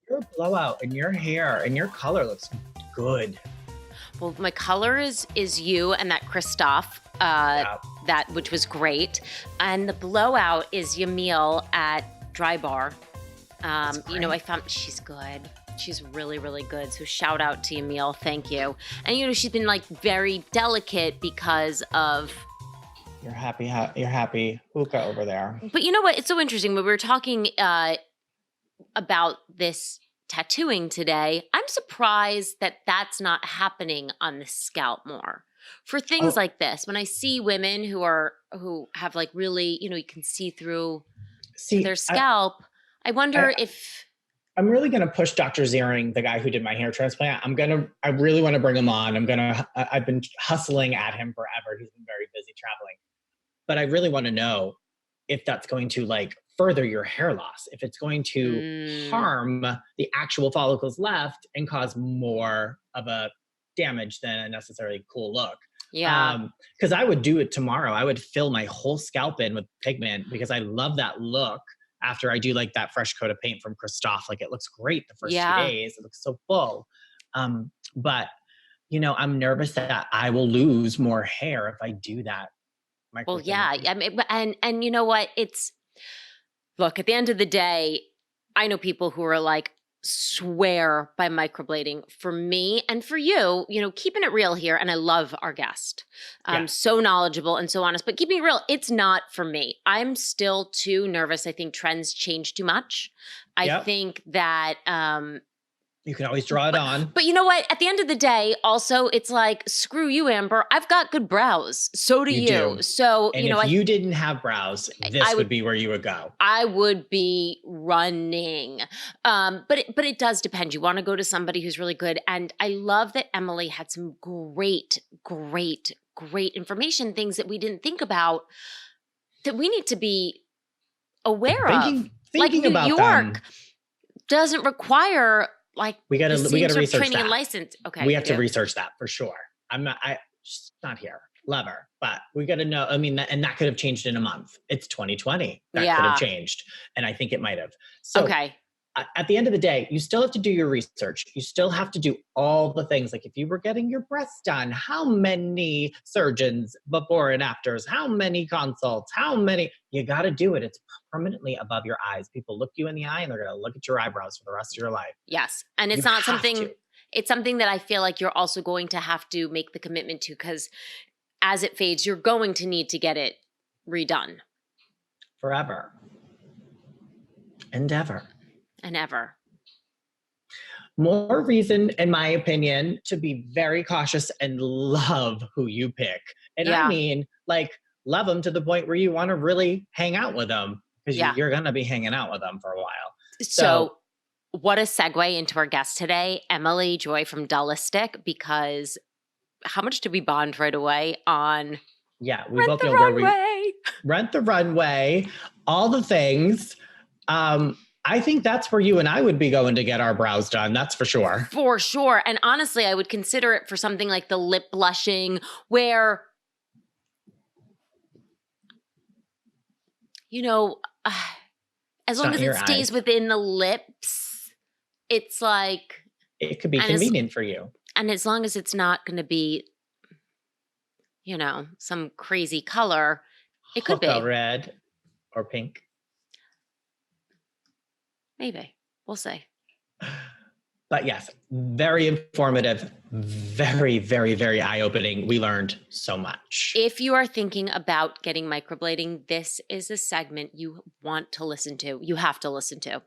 Your blowout and your hair and your color looks good. Well, my color is you and that Christoph, Yeah. that which was great, and the blowout is Yamil at Dry Bar. I found she's good. She's really, really good. So shout out to Yamil. Thank you. And she's been like very delicate because of. You're happy hookah over there. But you know what? It's so interesting. When we were talking about this tattooing today, I'm surprised that that's not happening on the scalp more. For things like this, when I see women who have like really, you can see through their scalp, I wonder if I'm really going to push Dr. Ziering, the guy who did my hair transplant. I really want to bring him on. I've been hustling at him forever. He's been very busy traveling, but I really want to know if that's going to like further your hair loss, if it's going to harm the actual follicles left and cause more of a damage than a necessarily cool look. Yeah. Because I would do it tomorrow. I would fill my whole scalp in with pigment because I love that look. After I do like that fresh coat of paint from Christoph, like it looks great the first 2 days. It looks so full. But I'm nervous that I will lose more hair if I do that. Well, yeah. I mean, and you know what? Look, at the end of the day, I know people who are like, swear by microblading. For me and for you, keeping it real here, and I love our guest. So knowledgeable and so honest, but keeping it real, it's not for me. I'm still too nervous. I think trends change too much. I think that you can always draw it on. But you know what? At the end of the day, also, it's like, screw you, Amber. I've got good brows. So do you. So, and if you didn't have brows, this would be where you would go. I would be running. But it does depend. You want to go to somebody who's really good. And I love that Emily had some great, great, great information, things that we didn't think about that we need to be aware of. Thinking like New about York them. Doesn't require we got to research training that. And license. Okay, we have to research that for sure. She's not here. Love her, but we got to know. I mean, and that could have changed in a month. It's 2020. That could have changed, and I think it might have. So, at the end of the day, you still have to do your research. You still have to do all the things. Like if you were getting your breasts done, how many surgeons before and afters? How many consults? You got to do it. It's permanently above your eyes. People look you in the eye and they're going to look at your eyebrows for the rest of your life. Yes. And it's not something, it's something that I feel like you're also going to have to make the commitment to, because as it fades, you're going to need to get it redone. Forever. And ever. And ever. More reason, in my opinion, to be very cautious and love who you pick. And I mean, like, love them to the point where you want to really hang out with them, because you're going to be hanging out with them for a while. So what a segue into our guest today, Emily Joy from Dollistic, because how much did we bond right away on we both know where we rent the runway, all the things. I think that's where you and I would be going to get our brows done. That's for sure. For sure. And honestly, I would consider it for something like the lip blushing, where, as long as it stays within the lips, it's like... It could be convenient for you. And as long as it's not going to be, some crazy color, it could be. Red or pink. Maybe. We'll see. But yes, very informative, very, very, very eye-opening. We learned so much. If you are thinking about getting microblading, this is a segment you want to listen to. You have to listen to.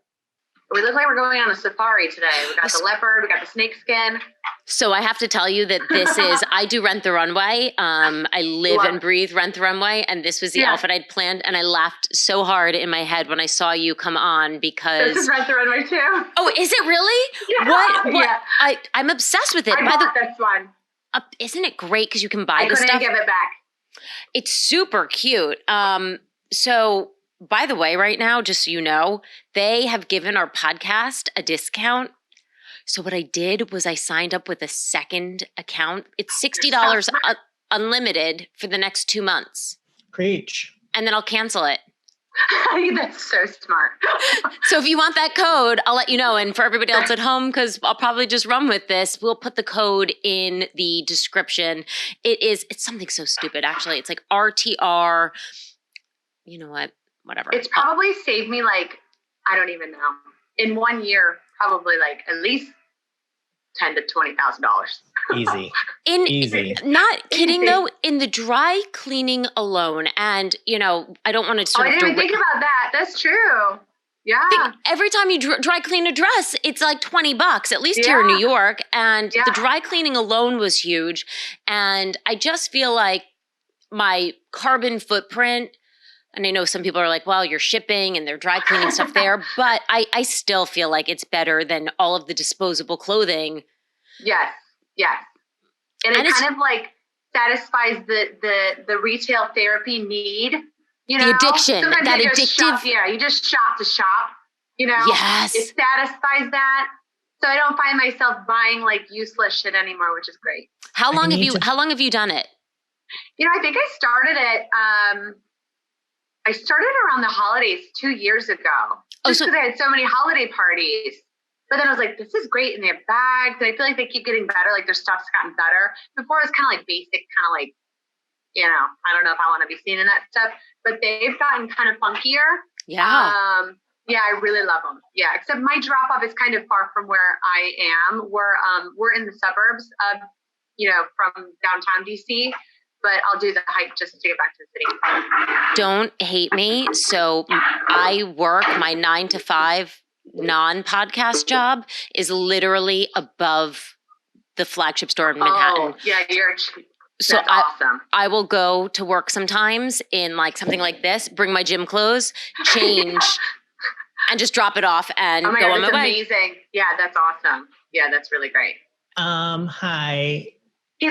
We look like we're going on a safari today. We got the leopard, we got the snake skin. So I have to tell you that this is, I do Rent the Runway. I live and breathe Rent the Runway. And this was the outfit I'd planned. And I laughed so hard in my head when I saw you come on, because... This is Rent the Runway too. Oh, is it really? Yeah. What? Yeah. I'm obsessed with it. I bought this one. Isn't it great? Because you can buy the stuff. I stuff. couldn't give it back. It's super cute. So... By the way, right now, just so you know, they have given our podcast a discount. So what I did was I signed up with a second account. It's $60 unlimited for the next 2 months. Preach. And then I'll cancel it. That's so smart. So if you want that code, I'll let you know. And for everybody else at home, because I'll probably just run with this, we'll put the code in the description. It's something so stupid, actually. It's like RTR. You know what? Whatever. It's probably saved me like, I don't even know. In 1 year, probably like at least $10,000 to $20,000. Easy. Not kidding though, in the dry cleaning alone, and I don't want to sort of. I didn't even think about that. That's true. Yeah. Every time you dry clean a dress, it's like $20, at least here in New York. And the dry cleaning alone was huge. And I just feel like my carbon footprint, and I know some people are like, well, you're shipping and they're dry cleaning stuff there, but I still feel like it's better than all of the disposable clothing. Yes. And it kind of like satisfies the retail therapy need, The addiction, sometimes that addictive. You just shop to shop, Yes. It satisfies that. So I don't find myself buying like useless shit anymore, which is great. How long have you done it? I think I started it, I started around the holidays 2 years ago, just because I had so many holiday parties. But then I was like, this is great. And they have bags. And I feel like they keep getting better. Like their stuff's gotten better. Before it was kind of like basic, kind of like, I don't know if I want to be seen in that stuff. But they've gotten kind of funkier. Yeah. I really love them. Yeah. Except my drop off is kind of far from where I am. We're in the suburbs of, from downtown DC. But I'll do the hike just to get back to the city. Don't hate me. So I work my 9 to 5 non-podcast job is literally above the flagship store in Manhattan. Oh, yeah, so that's awesome. I will go to work sometimes in like something like this, bring my gym clothes, change, and just drop it off and go on my way. That's amazing. Yeah, that's awesome. Yeah, that's really great. Hi.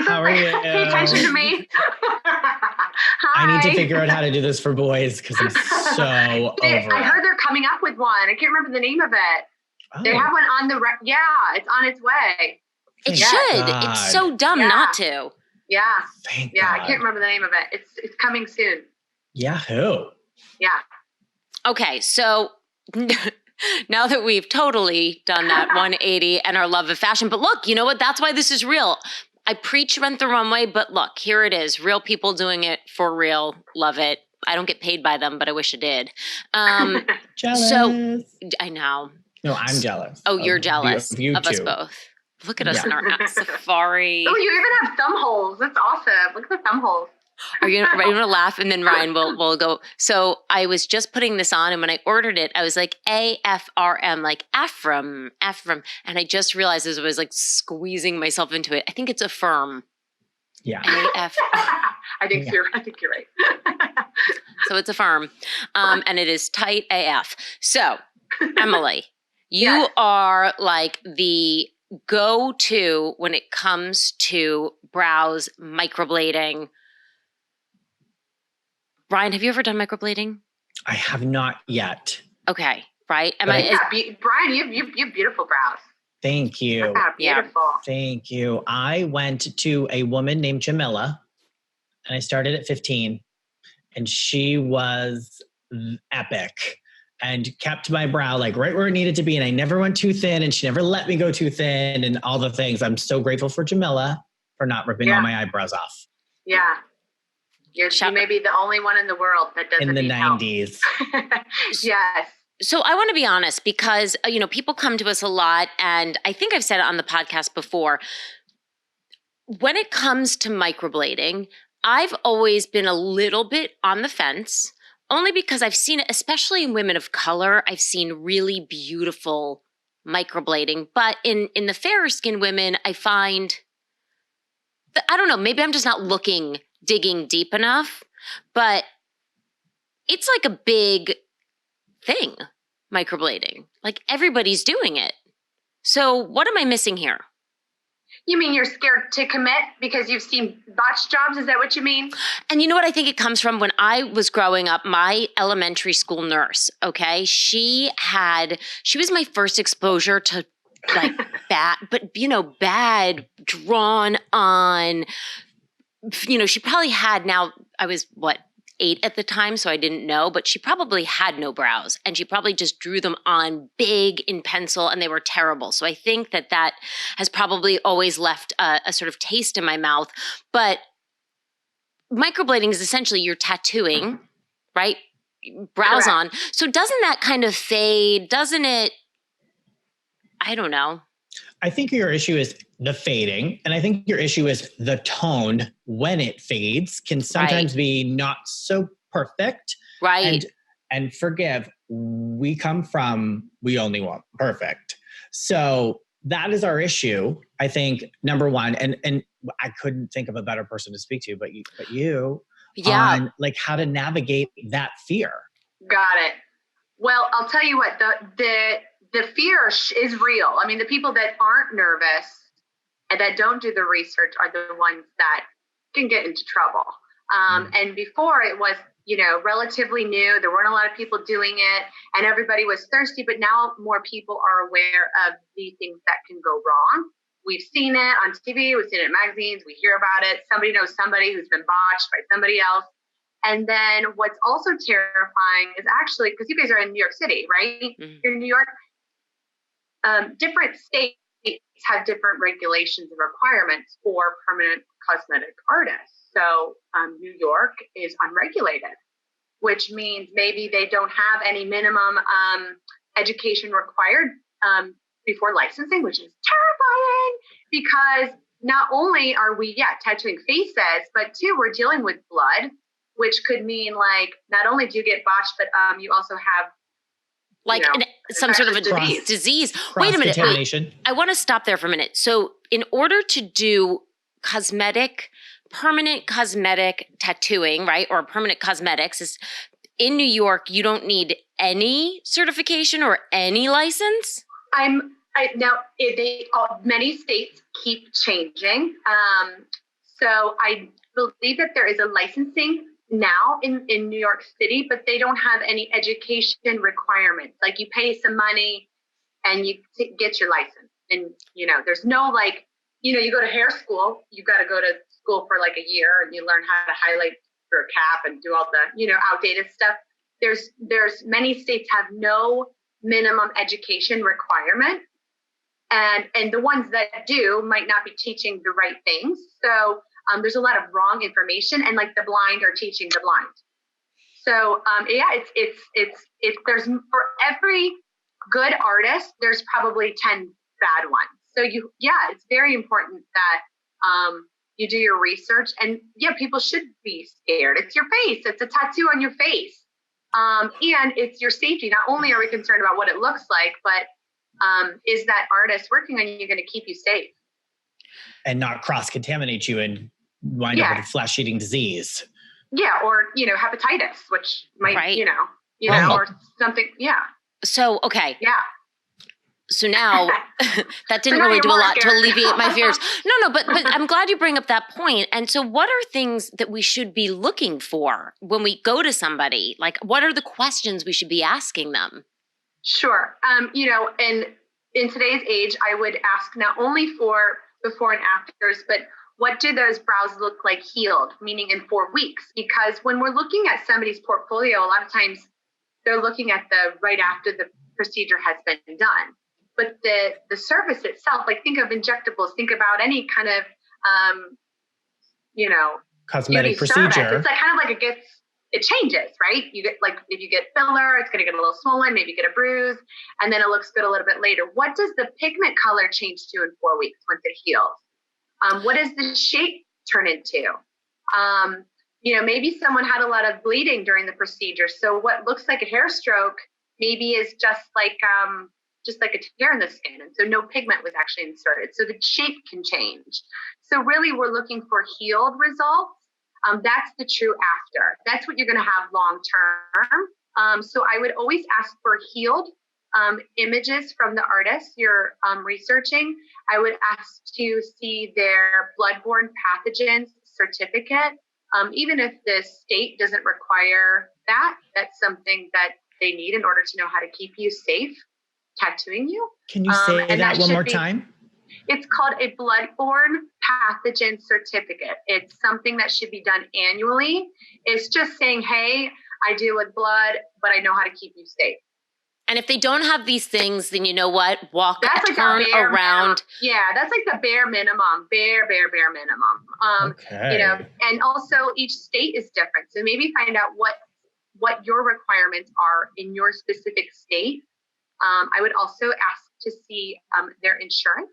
How are you? Pay attention to me. Hi. I need to figure out how to do this for boys because I'm so over I heard they're coming up with one. I can't remember the name of it. Oh. They have one on it's on its way. It should. God. It's so dumb not to. Yeah. Thank God. I can't remember the name of it. It's coming soon. Yahoo. Yeah. Okay, so now that we've totally done that 180 and our love of fashion, but look, you know what? That's why this is real. I preach Rent the Runway, but look, here it is. Real people doing it for real. Love it. I don't get paid by them, but I wish I did. Jealous. So I know. No, I'm jealous. Oh, you're jealous of us both. Look at us in our safari. Oh, you even have thumb holes. That's awesome. Look at the thumb holes. Are you going to laugh? And then Ryan will go. So I was just putting this on, and when I ordered it, I was like AFRM, like Ephraim. And I just realized as I was like squeezing myself into it, I think it's Affirm. Yeah. I think you're right. So it's Affirm. And it is tight AF. So Emily, you are like the go-to when it comes to brows, microblading. Brian, have you ever done microblading? I have not yet. Okay, right? Brian, you have beautiful brows. Thank you. Beautiful. Thank you. I went to a woman named Jamila, and I started at 15, and she was epic and kept my brow like right where it needed to be, and I never went too thin, and she never let me go too thin, and all the things. I'm so grateful for Jamila for not ripping all my eyebrows off. Yeah. You may be the only one in the world that doesn't in the 90s. Yes. So I want to be honest because, people come to us a lot, and I think I've said it on the podcast before. When it comes to microblading, I've always been a little bit on the fence, only because I've seen it, especially in women of color, I've seen really beautiful microblading. But in the fairer skinned women, I find, I don't know, maybe I'm just not digging deep enough, but it's like a big thing, microblading. Like everybody's doing it. So what am I missing here? You mean you're scared to commit because you've seen botched jobs? Is that what you mean? And you know what I think it comes from? When I was growing up, my elementary school nurse, okay, she was my first exposure to like bad drawn on, she probably had, now I was 8 at the time, so I didn't know, but she probably had no brows and she probably just drew them on big in pencil and they were terrible. So I think that has probably always left a sort of taste in my mouth. But microblading is essentially you're tattooing, right? Brows on. So doesn't that kind of fade? Doesn't it? I don't know. I think your issue is the fading. And I think your issue is the tone when it fades can sometimes be not so perfect. Right. And forgive, we only want perfect. So that is our issue. I think number one, and I couldn't think of a better person to speak to, but you on like how to navigate that fear. Got it. Well, I'll tell you what, the fear is real. I mean, the people that aren't nervous and that don't do the research are the ones that can get into trouble. And before it was, relatively new. There weren't a lot of people doing it and everybody was thirsty, but now more people are aware of the things that can go wrong. We've seen it on TV, we've seen it in magazines, we hear about it. Somebody knows somebody who's been botched by somebody else. And then what's also terrifying is actually, because you guys are in New York City, right? Mm-hmm. You're in New York. Different states have different regulations and requirements for permanent cosmetic artists. So New York is unregulated, which means maybe they don't have any minimum education required before licensing, which is terrifying because not only are we, tattooing faces, but two, we're dealing with blood, which could mean like, not only do you get botched, but you also have like some sort of a disease. Wait a minute. I want to stop there for a minute. So in order to do permanent cosmetic tattooing, right? Or permanent cosmetics is in New York, you don't need any certification or any license? Many states keep changing. So I believe that there is a licensing now in New York City, but they don't have any education requirements. Like you pay some money and you get your license. And, there's no you go to hair school, you got to go to school for like a year and you learn how to highlight through a cap and do all the, outdated stuff. There's many states have no minimum education requirement. And the ones that do might not be teaching the right things. So there's a lot of wrong information and like the blind are teaching the blind. So it's there's for every good artist, there's probably 10 bad ones. So it's very important that you do your research and people should be scared. It's your face. It's a tattoo on your face. And it's your safety. Not only are we concerned about what it looks like, but is that artist working on you going to keep you safe? And not cross-contaminate you and wind up with a flesh-eating disease. Yeah, or, hepatitis, which might, or something. Yeah. So, okay. Yeah. So now that didn't really do a lot to alleviate my fears. No, but I'm glad you bring up that point. And so what are things that we should be looking for when we go to somebody? Like, what are the questions we should be asking them? Sure. And in today's age, I would ask not only for before and afters, but what do those brows look like healed, meaning in 4 weeks? Because when we're looking at somebody's portfolio, a lot of times they're looking at the right after the procedure has been done. But the surface itself, like think of injectables, think about any kind of, cosmetic procedure. Service. It's like kind of like it changes, right? You get like, if you get filler, it's going to get a little swollen, maybe you get a bruise, and then it looks good a little bit later. What does the pigment color change to in 4 weeks once it heals? What does the shape turn into? Maybe someone had a lot of bleeding during the procedure. So what looks like a hair stroke maybe is just like a tear in the skin. And so no pigment was actually inserted. So the shape can change. So really we're looking for healed results. That's the true after. That's what you're going to have long term. So I would always ask for healed images from the artist you're researching. I would ask to see their bloodborne pathogens certificate. Even if the state doesn't require that, that's something that they need in order to know how to keep you safe tattooing you. Can you say that one more time? It's called a bloodborne pathogen certificate. It's something that should be done annually. It's just saying, hey, I deal with blood, but I know how to keep you safe. And if they don't have these things, then you know what? That's like turn around. Minimum. Yeah, that's like the bare minimum, bare minimum. Okay. You know, and also each state is different. So maybe find out what your requirements are in your specific state. I would also ask to see their insurance,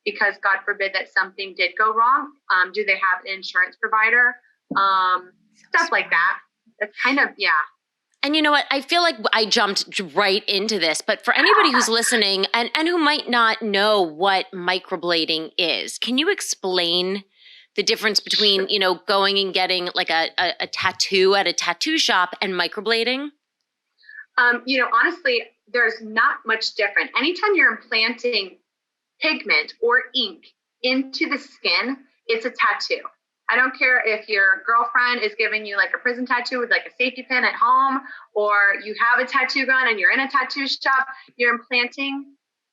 because God forbid that something did go wrong. Do they have an insurance provider? Stuff like that. That's kind of, yeah. And you know what? I feel like I jumped right into this, but for anybody who's listening and who might not know what microblading is, can you explain the difference between, you know, going and getting like a tattoo at a tattoo shop and microblading? You know, honestly, there's not much different. Anytime you're implanting pigment or ink into the skin, it's a tattoo. I don't care if your girlfriend is giving you like a prison tattoo with like a safety pin at home, or you have a tattoo gun and you're in a tattoo shop, you're implanting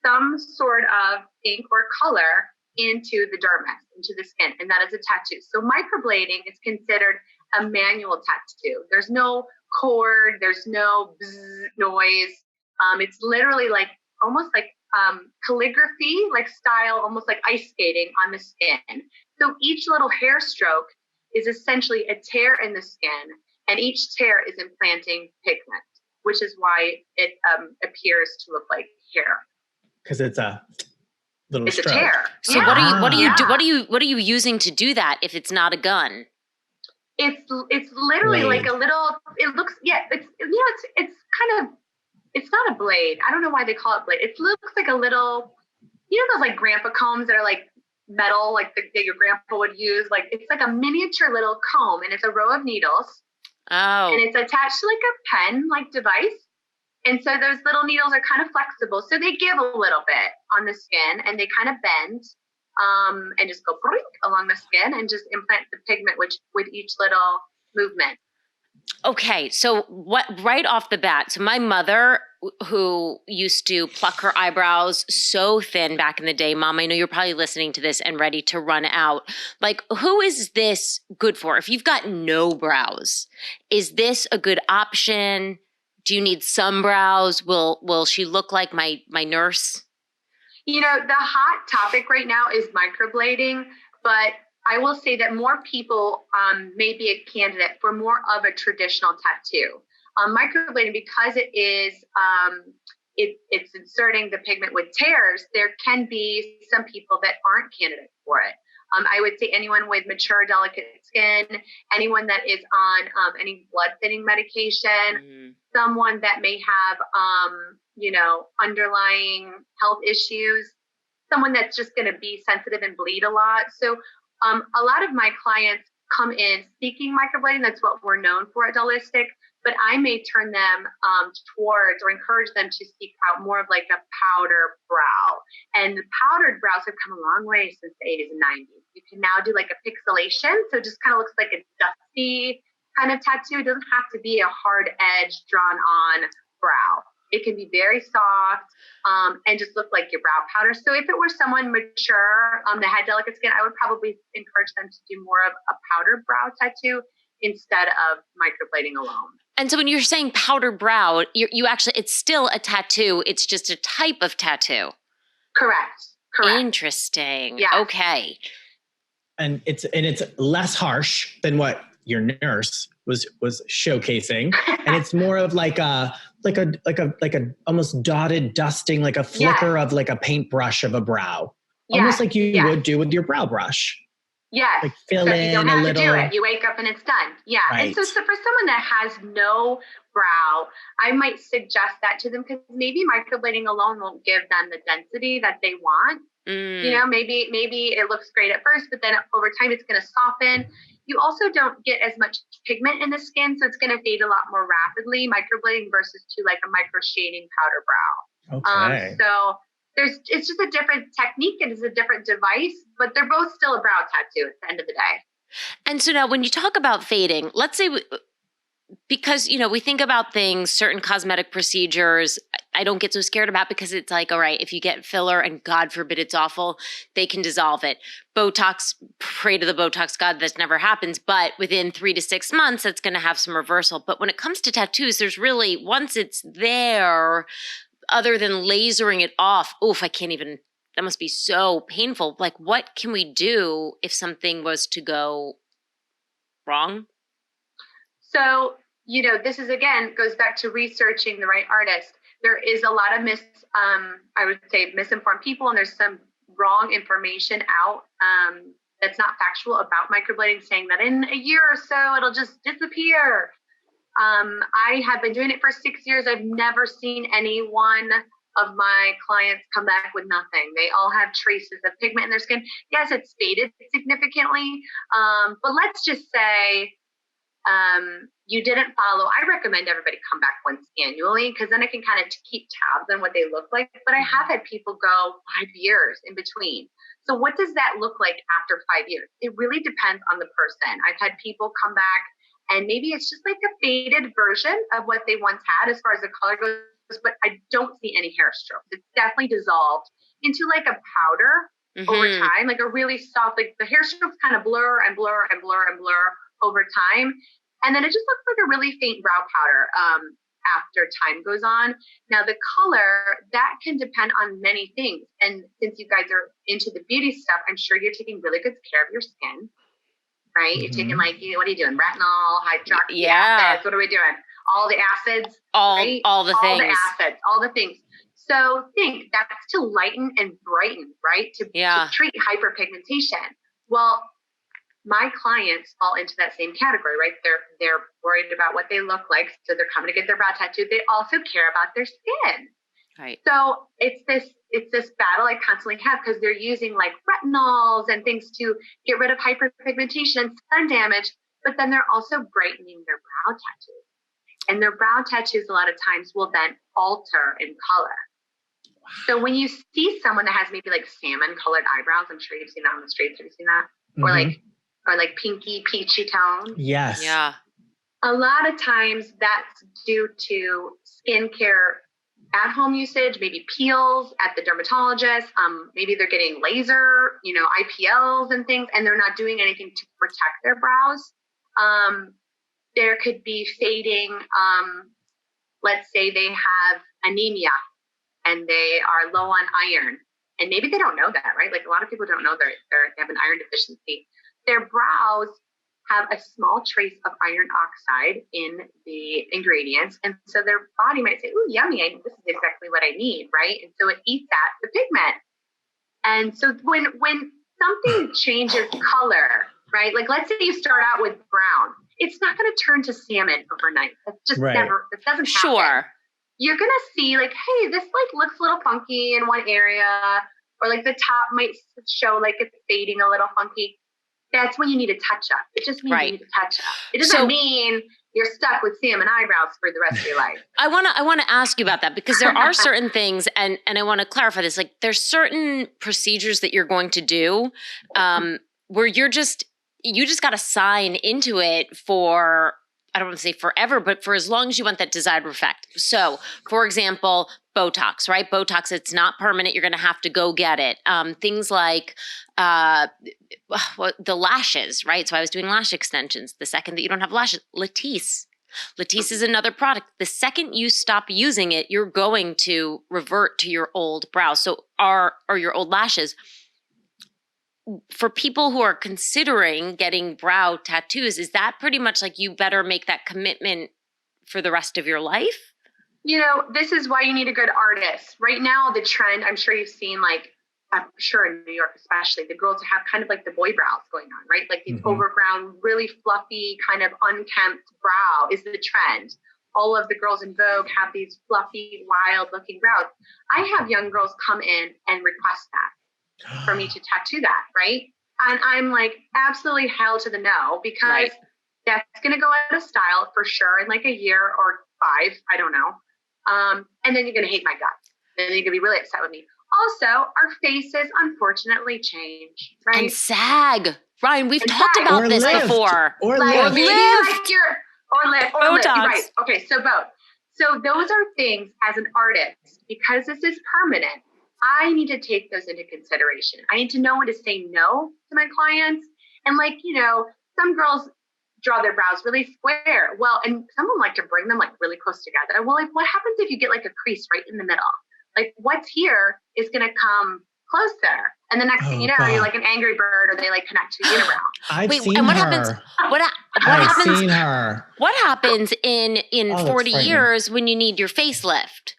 some sort of ink or color into the dermis, into the skin, and that is a tattoo. So microblading is considered a manual tattoo. There's no cord, there's no bzz noise. It's literally like almost like calligraphy, like style, almost like ice skating on the skin. So each little hair stroke is essentially a tear in the skin, and each tear is implanting pigment, which is why it appears to look like hair. Because it's a little it's stroke. A tear. So what are you using to do that if it's not a gun? It's literally like a little. It looks it's it's kind of. It's not a blade. I don't know why they call it blade. It looks like a little, you know, those like grandpa combs that are like metal, like that your grandpa would use. Like it's like a miniature little comb, and it's a row of needles. Oh. And it's attached to like a pen like device. And so those little needles are kind of flexible. So they give a little bit on the skin, and they kind of bend and just go along the skin and just implant the pigment with each little movement. Okay, so what right off the bat, so my mother, who used to pluck her eyebrows so thin back in the day, Mom, I know you're probably listening to this and ready to run out. Like, who is this good for? If you've got no brows, is this a good option? Do you need some brows? Will she look like my nurse? You know, the hot topic right now is microblading, but I will say that more people may be a candidate for more of a traditional tattoo. Microblading, because it is it's inserting the pigment with tears, there can be some people that aren't candidates for it. I would say anyone with mature, delicate skin, anyone that is on any blood thinning medication, someone that may have you know, underlying health issues, someone that's just going to be sensitive and bleed a lot. So a lot of my clients come in seeking microblading. That's what we're known for at Dollistic. But I may turn them towards or encourage them to seek out more of like a powder brow. And the powdered brows have come a long way since the 80s and 90s. You can now do like a pixelation. So it just kind of looks like a dusty kind of tattoo. It doesn't have to be a hard edge drawn on brow. It can be very soft and just look like your brow powder. So if it were someone mature that had delicate skin, I would probably encourage them to do more of a powdered brow tattoo instead of microblading alone. And so when you're saying powder brow, you actually, it's still a tattoo. It's just a type of tattoo. Correct. Interesting. Yeah. Okay. And it's less harsh than what your nurse was showcasing, and it's more of like a almost dotted dusting, like a flicker of like a paintbrush of a brow, almost like you would do with your brow brush. Yes. Like fill in you don't have a little. To do it. You wake up and it's done. Yeah. Right. And so for someone that has no brow, I might suggest that to them, because maybe microblading alone won't give them the density that they want. You know, maybe it looks great at first, but then over time it's going to soften. You also don't get as much pigment in the skin, so it's going to fade a lot more rapidly, microblading versus to like a micro shading powder brow. Okay. So it's just a different technique, and it's a different device, but they're both still a brow tattoo at the end of the day. And so now when you talk about fading, let's say, because, you know, we think about things, certain cosmetic procedures, I don't get so scared about because it's like, all right, if you get filler and God forbid it's awful, they can dissolve it. Botox, pray to the Botox God that never happens, but within 3 to 6 months, it's going to have some reversal. But when it comes to tattoos, there's really, once it's there, other than lasering it off, oof, I can't even, that must be so painful. Like, what can we do if something was to go wrong? So, this is, again, goes back to researching the right artist. There is a lot of I would say misinformed people, and there's some wrong information out that's not factual about microblading, saying that in a year or so, it'll just disappear. I have been doing it for 6 years. I've never seen any one of my clients come back with nothing. They all have traces of pigment in their skin. Yes, it's faded significantly, but let's just say you didn't follow. I recommend everybody come back once annually, because then I can kind of keep tabs on what they look like. But I have had people go 5 years in between. So what does that look like after 5 years? It really depends on the person. I've had people come back and maybe it's just like a faded version of what they once had as far as the color goes, but I don't see any hair strokes. It's definitely dissolved into like a powder over time, like a really soft, like the hair strokes kind of blur and blur and blur and blur over time. And then it just looks like a really faint brow powder after time goes on. Now the color, that can depend on many things. And since you guys are into the beauty stuff, I'm sure you're taking really good care of your skin, right? You're taking like, what are you doing? Retinol, hydroxy acids. What are we doing? All the acids, right? All the things. All the acids, all the things. So think that's to lighten and brighten, right? To treat hyperpigmentation. Well, my clients fall into that same category, right? They're worried about what they look like, so they're coming to get their brow tattooed. They also care about their skin, right? So it's this battle I constantly have, because they're using like retinols and things to get rid of hyperpigmentation and sun damage, but then they're also brightening their brow tattoos, and their brow tattoos a lot of times will then alter in color. Wow. So when you see someone that has maybe like salmon colored eyebrows, I'm sure you've seen that on the streets. Have you seen that? Or like pinky peachy tone. Yes. Yeah. A lot of times that's due to skincare at-home usage, maybe peels at the dermatologist. Maybe they're getting laser, IPLs and things, and they're not doing anything to protect their brows. There could be fading. Let's say they have anemia and they are low on iron, and maybe they don't know that, right? Like a lot of people don't know they have an iron deficiency. Their brows have a small trace of iron oxide in the ingredients. And so their body might say, ooh, yummy, this is exactly what I need, right? And so it eats at the pigment. And so when something changes color, right? Like let's say you start out with brown, it's not going to turn to salmon overnight. That's just never, it doesn't happen. Sure. You're going to see like, hey, this like looks a little funky in one area, or like the top might show like it's fading a little funky. That's when you need a touch up. It just means you need a touch up. It doesn't mean you're stuck with salmon eyebrows for the rest of your life. I want to ask you about that, because there are certain things, and I want to clarify this. Like there's certain procedures that you're going to do where you just got to sign into it for, I don't want to say forever, but for as long as you want that desired effect. So, for example, Botox, right? Botox, it's not permanent. You're going to have to go get it. Things like the lashes, right? So I was doing lash extensions. The second that you don't have lashes, Latisse. Latisse is another product. The second you stop using it, you're going to revert to your old brows. So or your old lashes. For people who are considering getting brow tattoos, is that pretty much like you better make that commitment for the rest of your life? This is why you need a good artist. Right now, the trend, I'm sure you've seen, like, I'm sure in New York especially, the girls have kind of like the boy brows going on, right? Like these overground, really fluffy, kind of unkempt brow is the trend. All of the girls in Vogue have these fluffy, wild-looking brows. I have young girls come in and request that for me to tattoo that, right? And I'm like, absolutely hell to the no, because that's going to go out of style for sure in like a year or 5, I don't know. And then you're going to hate my guts. And then you're going to be really upset with me. Also, our faces unfortunately change, right? And sag. Ryan, we've talked about this before. Or like, lift. Maybe like or lift. Right. Okay, so both. So those are things as an artist, because this is permanent, I need to take those into consideration. I need to know when to say no to my clients. And like, some girls draw their brows really square. Well, and some of them like to bring them like really close together. Well, like what happens if you get like a crease right in the middle? Like what's here is going to come closer. And the next thing you know, you're like an angry bird, or they like connect to a unibrow. I've seen her. I've seen her. What happens in 40 years when you need your facelift?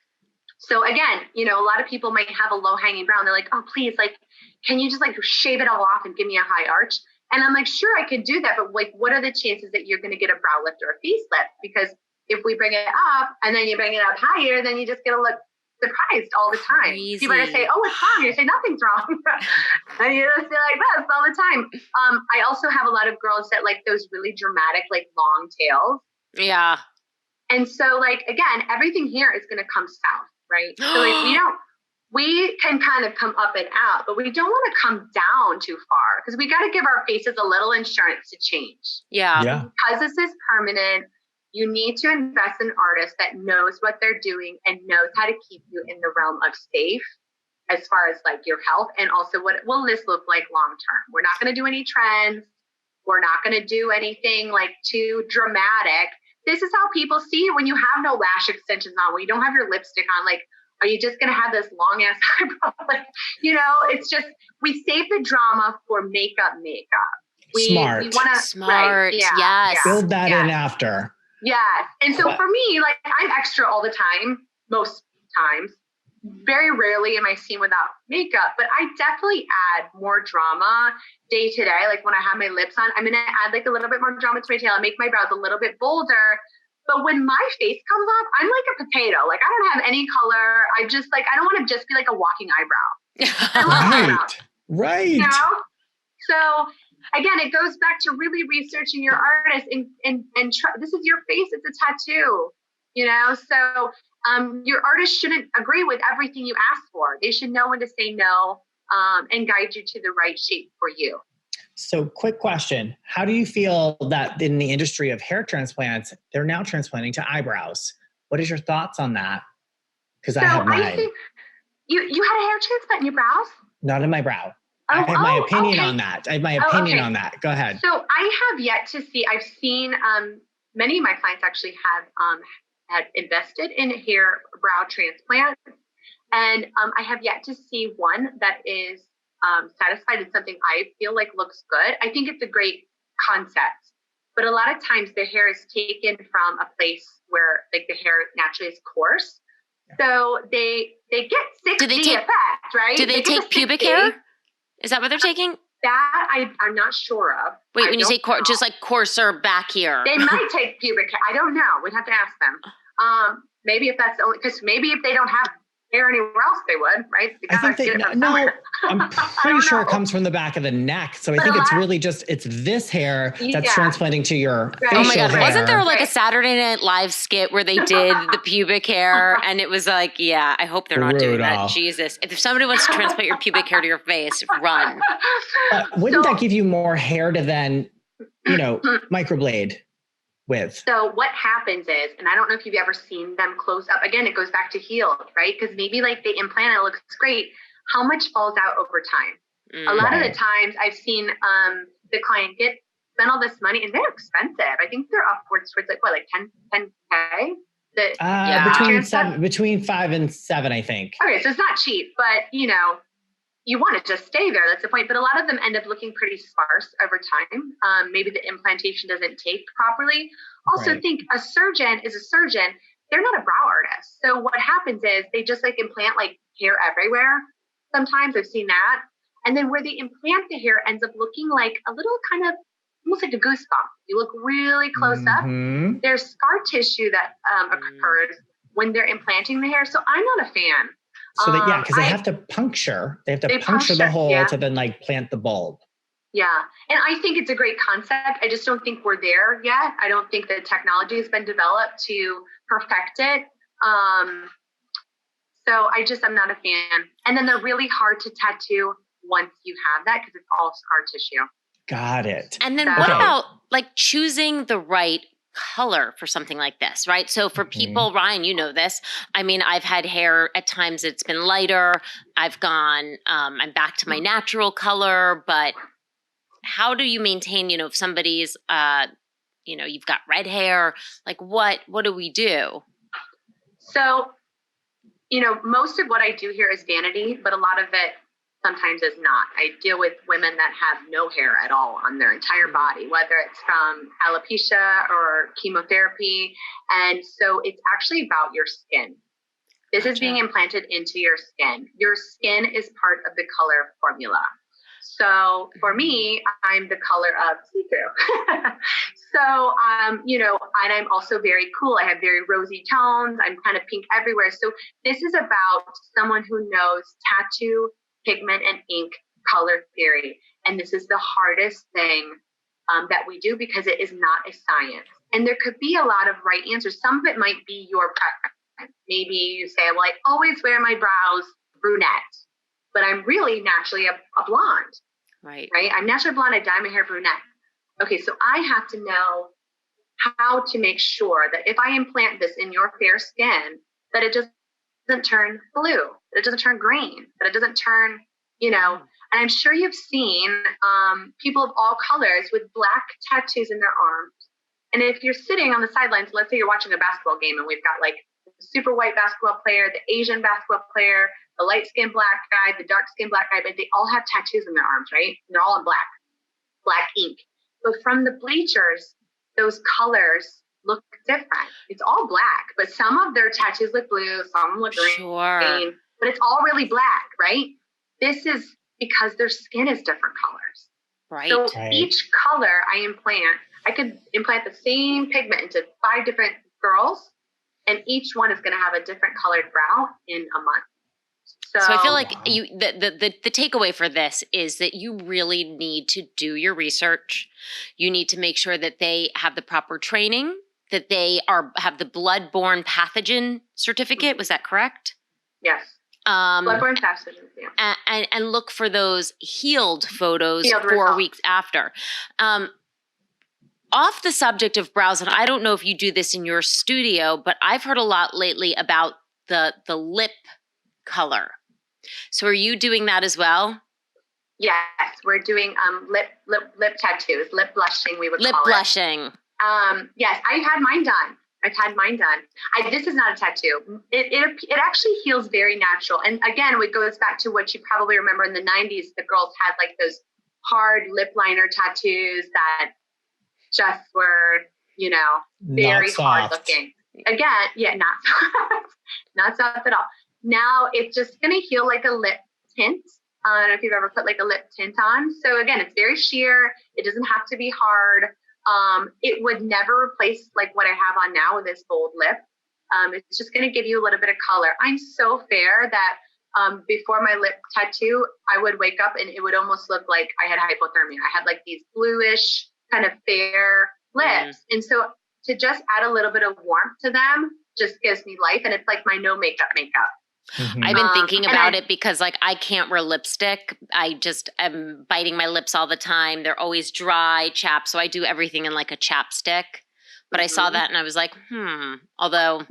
So again, a lot of people might have a low hanging brow and they're like, oh, please, like, can you just like shave it all off and give me a high arch? And I'm like, sure, I could do that. But like, what are the chances that you're going to get a brow lift or a facelift? Because if we bring it up and then you bring it up higher, then you just get a look surprised all the time. Crazy. People are going to say, oh, what's wrong? You say, nothing's wrong. And you just feel like this all the time. I also have a lot of girls that like those really dramatic, like long tails. Yeah. And so like, again, everything here is going to come south, right? So like we can kind of come up and out, but we don't want to come down too far, because we got to give our faces a little insurance to change. Yeah. Because this is permanent, you need to invest in an artist that knows what they're doing and knows how to keep you in the realm of safe as far as like your health, and also what will this look like long term. We're not going to do any trends. We're not going to do anything like too dramatic. This is how people see you when you have no lash extensions on, when you don't have your lipstick on. Like, are you just going to have this long ass eyebrow? Like, it's just, we save the drama for makeup. Smart. We want to, smart. Right, Yes. Build that in after. Yes. And so for me, like I'm extra all the time, most times. Very rarely am I seen without makeup, but I definitely add more drama day to day. Like when I have my lips on, I'm going to add like a little bit more drama to my tail and make my brows a little bit bolder. But when my face comes off, I'm like a potato. Like I don't have any color. I just like, I don't want to just be like a walking eyebrow. I love eyebrows. Right. So again, it goes back to really researching your artist and this is your face. It's a tattoo, So your artist shouldn't agree with everything you ask for. They should know when to say no and guide you to the right shape for you. So quick question. How do you feel that in the industry of hair transplants, they're now transplanting to eyebrows? What is your thoughts on that? Because I have mine. I think you had a hair transplant in your brows? Not in my brow. I have my opinion on that. I have my opinion on that. Go ahead. So I have yet to see, I've seen many of my clients actually have invested in hair brow transplant. And I have yet to see one that is satisfied in something I feel like looks good. I think it's a great concept, but a lot of times the hair is taken from a place where like the hair naturally is coarse. So they get 6D effect, right? Do they take pubic hair? Is that what they're taking? That I'm not sure of. Wait, when you say just like coarser back here. They might take pubic hair. I don't know. We'd have to ask them. Maybe if that's the only, because maybe if they don't have hair anywhere else, they would, right? I think I'm pretty sure it comes from the back of the neck. So I think it's really just, it's this hair that's transplanting to your facial Oh my God. hair. Wasn't there like a Saturday Night Live skit where they did the pubic hair and it was like, yeah, I hope they're not doing that. Jesus. If somebody wants to transplant your pubic hair to your face, run. Wouldn't that give you more hair to then, microblade with? So what happens is, and I don't know if you've ever seen them close up. Again, it goes back to healed, right? Because maybe like they implant it looks great. How much falls out over time? A lot of the times I've seen the client spend all this money, and they're expensive. I think they're upwards towards like 10K. Between 5 and 7, I think. Okay, so it's not cheap, but you want to just stay there. That's the point. But a lot of them end up looking pretty sparse over time. Maybe the implantation doesn't take properly. Also think a surgeon is a surgeon. They're not a brow artist. So what happens is they just like implant like hair everywhere. Sometimes I've seen that. And then where they implant the hair ends up looking like a little kind of almost like a goosebump. You look really close up. There's scar tissue that occurs when they're implanting the hair. So I'm not a fan. So because they have to puncture. They have to puncture the hole to then like plant the bulb. Yeah. And I think it's a great concept. I just don't think we're there yet. I don't think the technology has been developed to perfect it. So I'm not a fan. And then they're really hard to tattoo once you have that because it's all scar tissue. Got it. And then what about like choosing the right color for something like this, right? So for people, Ryan, you know this. I mean, I've had hair at times it's been lighter. I've gone, I'm back to my natural color, but how do you maintain, if somebody's, you've got red hair, like what do we do? So, most of what I do here is vanity, but a lot of it sometimes is not. I deal with women that have no hair at all on their entire body, whether it's from alopecia or chemotherapy. And so it's actually about your skin. This is being implanted into your skin. Your skin is part of the color formula. So for me, I'm the color of see-through. So, and I'm also very cool. I have very rosy tones. I'm kind of pink everywhere. So this is about someone who knows tattoo, pigment, and ink color theory. And this is the hardest thing that we do because it is not a science. And there could be a lot of right answers. Some of it might be your preference. Maybe you say, well, I always wear my brows brunette, but I'm really naturally a blonde. Right. I'm naturally blonde. I dye my hair brunette. Okay, so I have to know how to make sure that if I implant this in your fair skin, that it just doesn't turn blue, that it doesn't turn green, that it doesn't turn, and I'm sure you've seen people of all colors with black tattoos in their arms. And if you're sitting on the sidelines, let's say you're watching a basketball game and we've got like the super white basketball player, the Asian basketball player, the light-skinned black guy, the dark-skinned black guy, but they all have tattoos in their arms, right? And they're all in black ink. But from the bleachers, those colors look different. It's all black, but some of their tattoos look blue, some look green, but it's all really black, right? This is because their skin is different colors. Right. So each color I could implant the same pigment into 5 different girls, and each one is going to have a different colored brow in a month. So I feel like the takeaway for this is that you really need to do your research. You need to make sure that they have the proper training, that they have the blood-borne pathogen certificate. Was that correct? Yes. Blood-borne pathogen. Yeah. And look for those healed photos 4 weeks after. Off the subject of brows, and I don't know if you do this in your studio, but I've heard a lot lately about the lip color. So are you doing that as well? Yes, we're doing lip tattoos, lip blushing, we would call it. Lip blushing. Yes, I've had mine done. This is not a tattoo. It actually feels very natural. And again, it goes back to what you probably remember in the 90s, the girls had like those hard lip liner tattoos that just were, very hard looking. Again, not soft. Not soft at all. Now it's just going to heal like a lip tint. I don't know if you've ever put like a lip tint on. So again, it's very sheer. It doesn't have to be hard. It would never replace like what I have on now with this bold lip. It's just going to give you a little bit of color. I'm so fair that before my lip tattoo, I would wake up and it would almost look like I had hypothermia. I had like these bluish kind of fair lips. And so to just add a little bit of warmth to them just gives me life. And it's like my no makeup. I've been thinking about it because like I can't wear lipstick. I just am biting my lips all the time. They're always dry, chapped. So I do everything in like a chapstick. But I saw that and I was like, although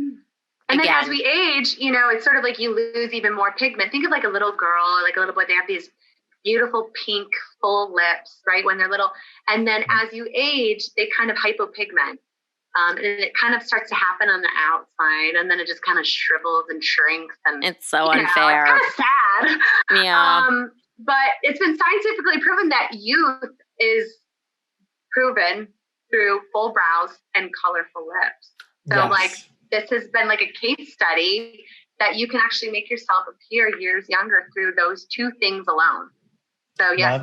and then as we age, it's sort of like you lose even more pigment. Think of like a little girl or like a little boy. They have these beautiful pink full lips, right? When they're little. And then as you age, they kind of hypopigment. And it kind of starts to happen on the outside, and then it just kind of shrivels and shrinks. And it's so unfair. It's kind of sad. Yeah. But it's been scientifically proven that youth is proven through full brows and colorful lips. So like this has been like a case study that you can actually make yourself appear years younger through those 2 things alone. So yes,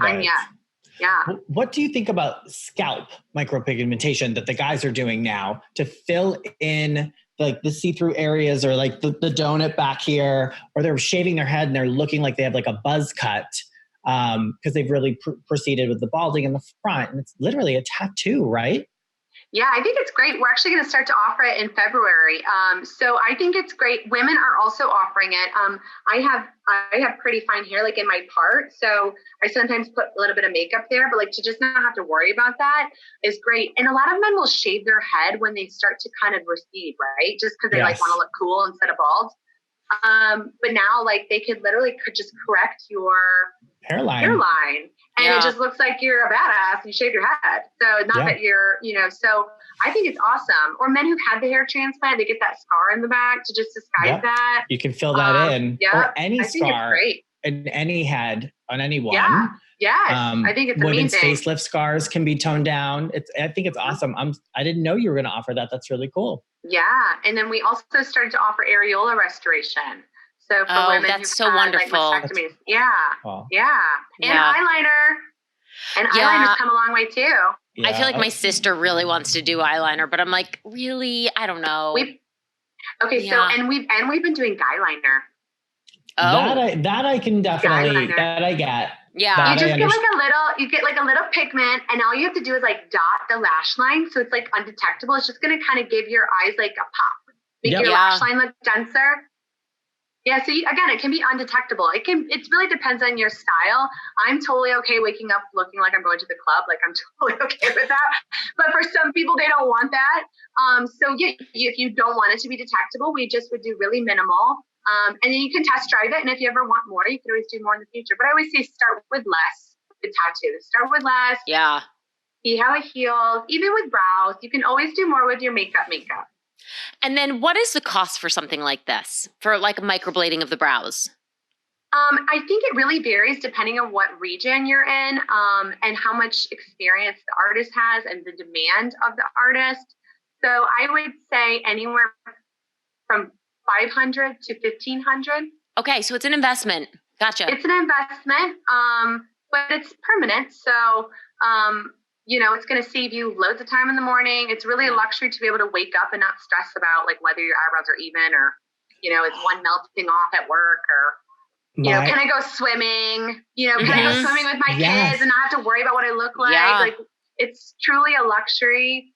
Yeah. What do you think about scalp micropigmentation that the guys are doing now to fill in like the see-through areas or like the donut back here, or they're shaving their head and they're looking like they have like a buzz cut because they've really proceeded with the balding in the front, and it's literally a tattoo, right? Yeah, I think it's great. We're actually going to start to offer it in February. So I think it's great. Women are also offering it. I have pretty fine hair, like in my part. So I sometimes put a little bit of makeup there, but like to just not have to worry about that is great. And a lot of men will shave their head when they start to kind of recede, right? Just because they like want to look cool instead of bald. But now like they could just correct your hairline. And it just looks like you're a badass and you shave your head. So not that you're, so I think it's awesome. Or men who've had the hair transplant, they get that scar in the back to just disguise that. You can fill that in. Or any scar think in any head on anyone. Yeah. Yes. I think it's women's amazing. facelift scars can be toned down. I think it's awesome. I didn't know you were going to offer that. That's really cool. Yeah. And then we also started to offer areola restoration. So for women, that's so wonderful. Like mastectomies. Yeah. And eyeliner. And eyeliner's come a long way too. I feel like my sister really wants to do eyeliner, but I'm like, really? I don't know. So we've been doing guy liner. Oh, that I can definitely that I get. Yeah. You just get like a little pigment, and all you have to do is like dot the lash line, so it's like undetectable. It's just gonna kind of give your eyes like a pop, make your lash line look denser. Yeah, so again, it can be undetectable. It really depends on your style. I'm totally okay waking up looking like I'm going to the club. Like I'm totally okay with that. But for some people, they don't want that. So if you don't want it to be detectable, we just would do really minimal. And then you can test drive it. And if you ever want more, you can always do more in the future. But I always say start with less with tattoos. Start with less. Yeah. See how it heals. Even with brows, you can always do more with your makeup. And then what is the cost for something like this, for like a microblading of the brows? I think it really varies depending on what region you're in and how much experience the artist has and the demand of the artist. So I would say anywhere from $500 to $1,500. Okay, so it's an investment. Gotcha. It's an investment, but it's permanent. So it's going to save you loads of time in the morning. It's really a luxury to be able to wake up and not stress about like whether your eyebrows are even or, is one melting off at work or, can I go swimming? Can I go swimming with my kids and not have to worry about what I look like? Yeah. Like it's truly a luxury.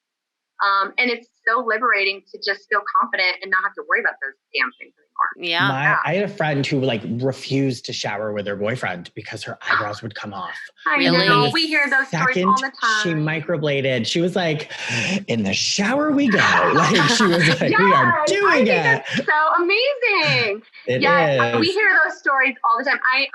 And it's so liberating to just feel confident and not have to worry about those damn things anymore. Yeah. I had a friend who like refused to shower with her boyfriend because her eyebrows would come off. I know. We hear those stories all the time. She microbladed. She was like, in the shower we go. Like she was like, we are doing it. That's so amazing. It is. We hear those stories all the time. I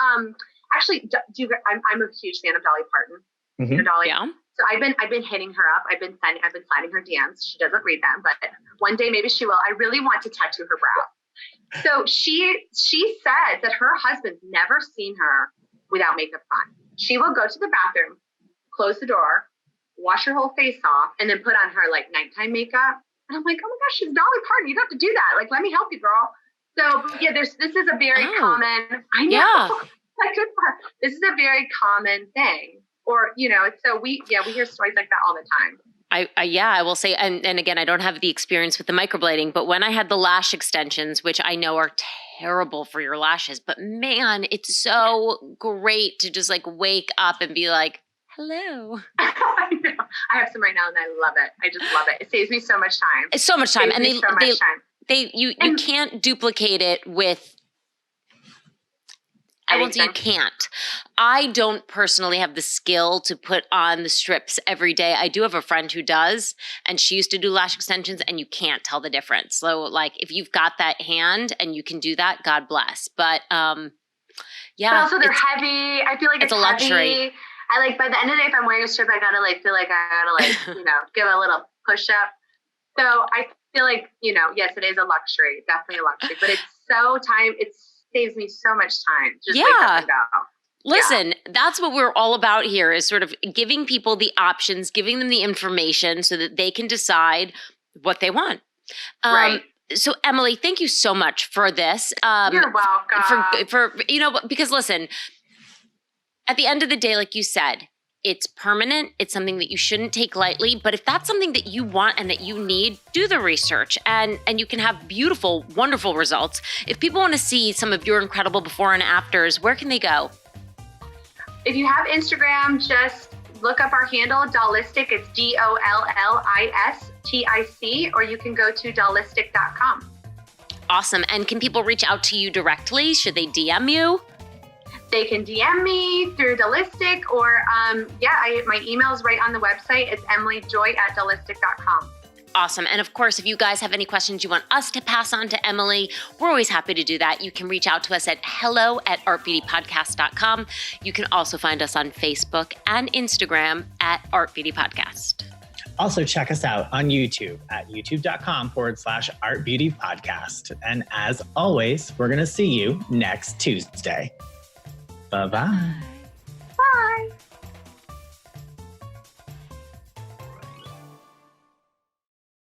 actually I'm a huge fan of Dolly Parton. Mm-hmm. You know Dolly? Yeah. So I've been hitting her up. I've been sliding her DMs. She doesn't read them, but one day maybe she will. I really want to tattoo her brow. So she says that her husband's never seen her without makeup on. She will go to the bathroom, close the door, wash her whole face off, and then put on her like nighttime makeup. And I'm like, oh my gosh, she's Dolly Parton. You don't have to do that. Like, let me help you, girl. So yeah, this is a very common. I know. Yeah. Like, good for her. This is a very common thing. Or, so we hear stories like that all the time. I will say, and again, I don't have the experience with the microblading, but when I had the lash extensions, which I know are terrible for your lashes, but man, it's so great to just like wake up and be like, hello. I know. I have some right now and I love it. I just love it. It saves me so much time. It's so much time. And you can't duplicate it with, I won't say you can't. I don't personally have the skill to put on the strips every day. I do have a friend who does, and she used to do lash extensions, and you can't tell the difference. So, like, if you've got that hand and you can do that, God bless. But, But also, they're heavy. I feel like it's a luxury. I like by the end of the day, if I'm wearing a strip, I gotta like feel like I gotta like give a little push up. So I feel like yes, it is a luxury, definitely a luxury. But it's so time. It saves me so much time. Just wake up and go. Listen, that's what we're all about here is sort of giving people the options, giving them the information so that they can decide what they want. Right. So Emily, thank you so much for this. You're welcome. For because listen, at the end of the day, like you said, it's permanent. It's something that you shouldn't take lightly. But if that's something that you want and that you need, do the research and you can have beautiful, wonderful results. If people want to see some of your incredible before and afters, where can they go? If you have Instagram, just look up our handle, Dollistic. It's DOLLISTIC, or you can go to dollistic.com. Awesome. And can people reach out to you directly? Should they DM you? They can DM me through Dollistic, or my email's right on the website. It's emilyjoy@dollistic.com. Awesome. And of course, if you guys have any questions you want us to pass on to Emily, we're always happy to do that. You can reach out to us at hello@artbeautypodcast.com. You can also find us on Facebook and Instagram at Art Beauty Podcast. Also, check us out on YouTube at youtube.com/Art Beauty Podcast. And as always, we're going to see you next Tuesday. Bye-bye.